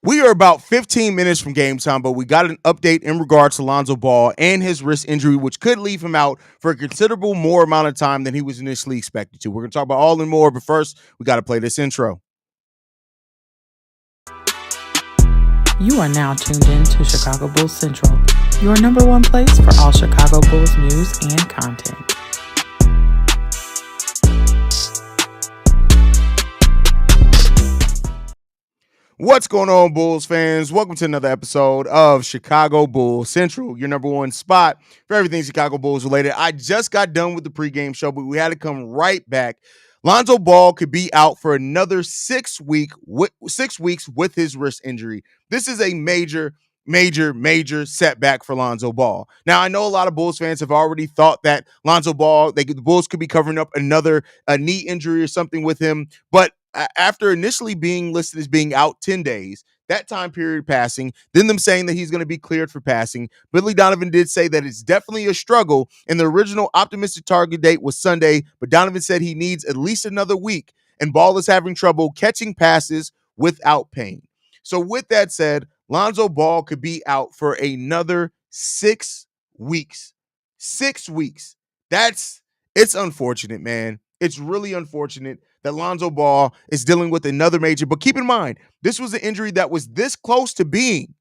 We are about 15 minutes from game time, but we got an update in regards to Lonzo Ball and his wrist injury, which could leave him out for a considerable more amount of time than he was initially expected to. We're going to talk about all and more, but first, we got to play this intro. You are now tuned in to Chicago Bulls Central, your number one place for all Chicago Bulls news and content. What's going on, Bulls fans? Welcome to another episode of Chicago Bulls Central, your number one spot for everything Chicago Bulls related. I just got done with the pregame show, but we had to come right back. Lonzo Ball could be out for another 6 weeks with his wrist injury. This is a major setback for Lonzo Ball. Now, I know a lot of Bulls fans have already thought that Lonzo Ball, the Bulls could be covering up another knee injury or something with him, but after initially being listed as being out 10 days, that time period passing, then them saying that he's going to be cleared for passing, Billy Donovan did say that it's definitely a struggle, and the original optimistic target date was Sunday, but Donovan said he needs at least another week, and Ball is having trouble catching passes without pain. So with that said, Lonzo Ball could be out for another 6 weeks. 6 weeks. It's unfortunate, man. It's really unfortunate that Lonzo Ball is dealing with another major. But keep in mind, this was an injury that was this close to being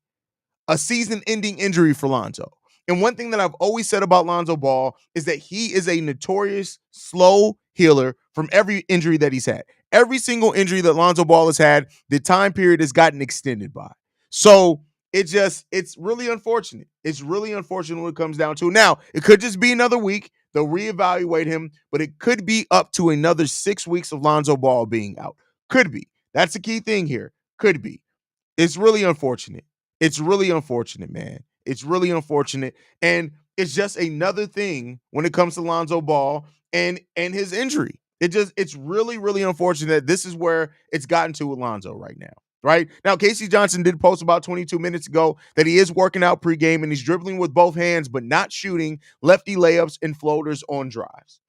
a season-ending injury for Lonzo. And one thing that I've always said about Lonzo Ball is that he is a notorious slow healer from every injury that he's had. Every single injury that Lonzo Ball has had, the time period has gotten extended by. So it's really unfortunate. It's really unfortunate when it comes down to it. Now, it could just be another week. They'll reevaluate him, but it could be up to another 6 weeks of Lonzo Ball being out. Could be. That's the key thing here. Could be. It's really unfortunate. It's really unfortunate, man. It's really unfortunate. And it's just another thing when it comes to Lonzo Ball and his injury. It's really, really unfortunate that this is where it's gotten to with Lonzo right now. Right now, Casey Johnson did post about 22 minutes ago that he is working out pregame and he's dribbling with both hands, but not shooting lefty layups and floaters on drives.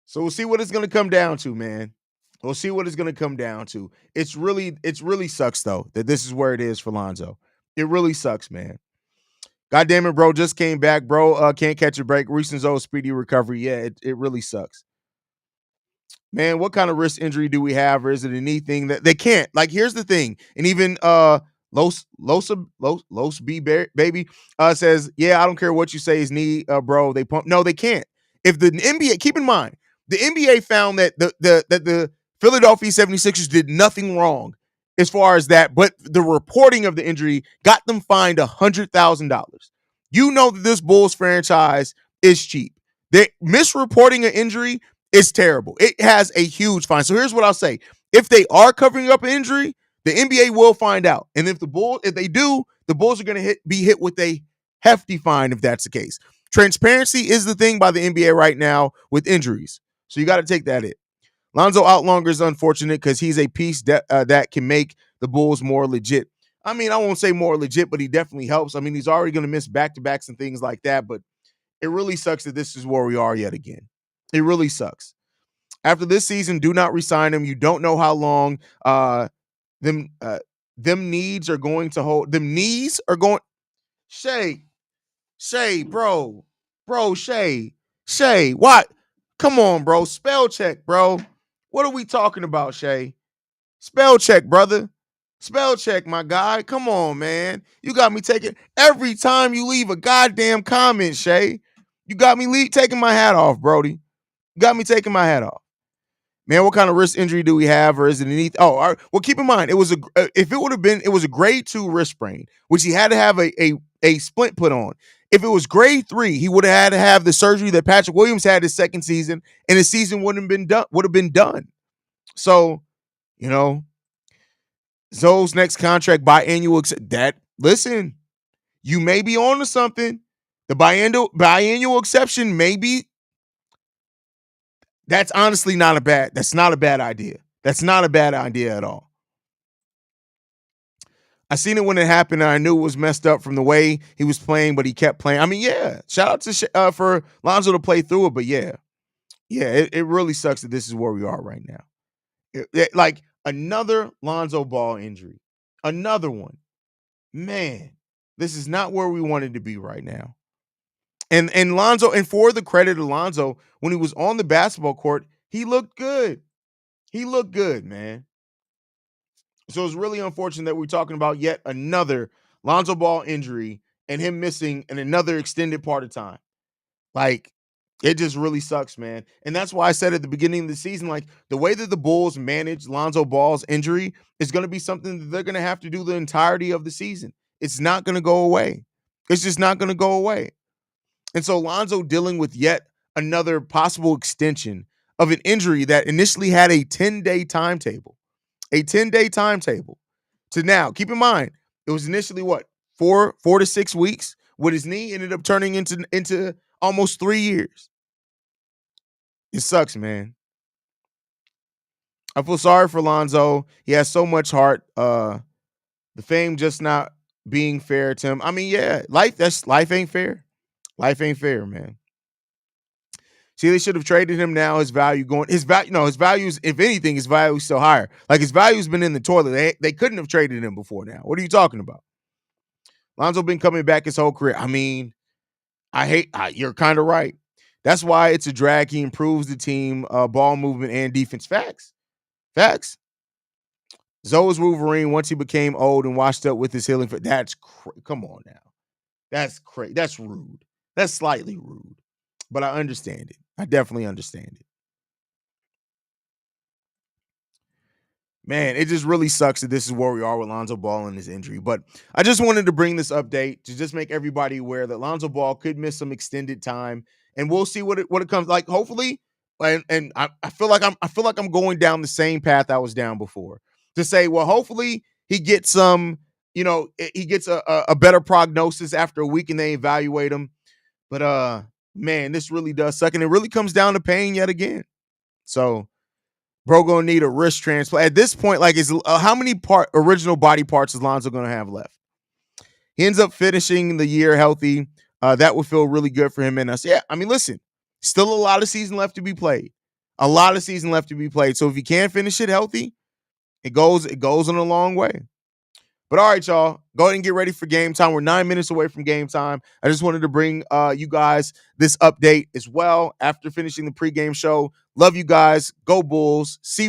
So we'll see what it's going to come down to, man. We'll see what it's going to come down to. It's really sucks though that this is where it is for Lonzo. It really sucks, man. God damn it, bro. Just came back, bro. Can't catch a break. Recent Zoe speedy recovery. Yeah, it really sucks. Man, what kind of wrist injury do we have, or is it a knee thing that they can't? Like, here's the thing, and even Los B baby says, yeah, I don't care what you say, his knee, bro. They pump. No, they can't. If the NBA, keep in mind, the NBA found that the Philadelphia 76ers did nothing wrong as far as that, but the reporting of the injury got them fined $100,000. You know that this Bulls franchise is cheap. They misreporting an injury. It's terrible. It has a huge fine. So here's what I'll say. If they are covering up an injury, the NBA will find out. And if they do, the Bulls are going to be hit with a hefty fine if that's the case. Transparency is the thing by the NBA right now with injuries. So you got to take that in. Lonzo out longer is unfortunate because he's a piece that can make the Bulls more legit. I mean, I won't say more legit, but he definitely helps. I mean, he's already going to miss back-to-backs and things like that, but it really sucks that this is where we are yet again. It really sucks. After this season, do not resign him. You don't know how long them needs are going to hold. Them knees are going. Shay, bro, Shay, what? Come on, bro. Spell check, bro. What are we talking about, Shay? Spell check, brother. Spell check, my guy. Come on, man. You got me taking every time you leave a goddamn comment, Shay. You got me taking my hat off, Brody. Got me taking my hat off. Man, what kind of wrist injury do we have, or is it a knee? Oh, all right. Well, keep in mind, it was a grade 2 wrist sprain, which he had to have a splint put on. If it was grade 3, he would have had to have the surgery that Patrick Williams had his second season, and his season would have been done. So, you know, Zoe's next contract biannual. Listen, you may be on to something. The biannual exception may be. That's honestly not a bad idea. That's not a bad idea at all. I seen it when it happened, and I knew it was messed up from the way he was playing, but he kept playing. I mean, yeah, shout out to for Lonzo to play through it, but yeah, it really sucks that this is where we are right now. Like, Another Lonzo Ball injury. Another one. Man, this is not where we wanted to be right now. And Lonzo, and for the credit of Lonzo, when he was on the basketball court, he looked good. He looked good, man. So it's really unfortunate that we're talking about yet another Lonzo Ball injury and him missing in another extended part of time. Like, it just really sucks, man. And that's why I said at the beginning of the season, like, the way that the Bulls manage Lonzo Ball's injury is going to be something that they're going to have to do the entirety of the season. It's not going to go away. It's just not going to go away. And so Lonzo dealing with yet another possible extension of an injury that initially had a 10-day timetable. A 10-day timetable to now. Keep in mind, it was initially what? 4 to 6 weeks with his knee, ended up turning into almost 3 years. It sucks, man. I feel sorry for Lonzo. He has so much heart. The fame just not being fair to him. I mean, yeah, life ain't fair. Life ain't fair, man. See, they should have traded him now. His value, if anything, his value is still higher. Like, his value's been in the toilet. They couldn't have traded him before now. What are you talking about? Lonzo been coming back his whole career. I mean, you're kind of right. That's why it's a drag. He improves the team, ball movement and defense. Facts. Zoe's Wolverine, once he became old and washed up with his healing, come on now. That's crazy. That's rude. That's slightly rude. But I understand it. I definitely understand it. Man, it just really sucks that this is where we are with Lonzo Ball and his injury. But I just wanted to bring this update to just make everybody aware that Lonzo Ball could miss some extended time, and we'll see what it comes like. Hopefully, and I feel like I'm going down the same path I was down before to say, well, hopefully he gets he gets a better prognosis after a week and they evaluate him. But man, this really does suck, and it really comes down to pain yet again. So, bro, gonna need a wrist transplant at this point. Like, is how many original body parts is Lonzo gonna have left? He ends up finishing the year healthy. That would feel really good for him and us. Yeah, I mean, listen, still a lot of season left to be played. A lot of season left to be played. So if you can finish it healthy, it goes on a long way. But all right, y'all, go ahead and get ready for game time. We're 9 minutes away from game time. I just wanted to bring you guys this update as well after finishing the pregame show. Love you guys. Go Bulls. See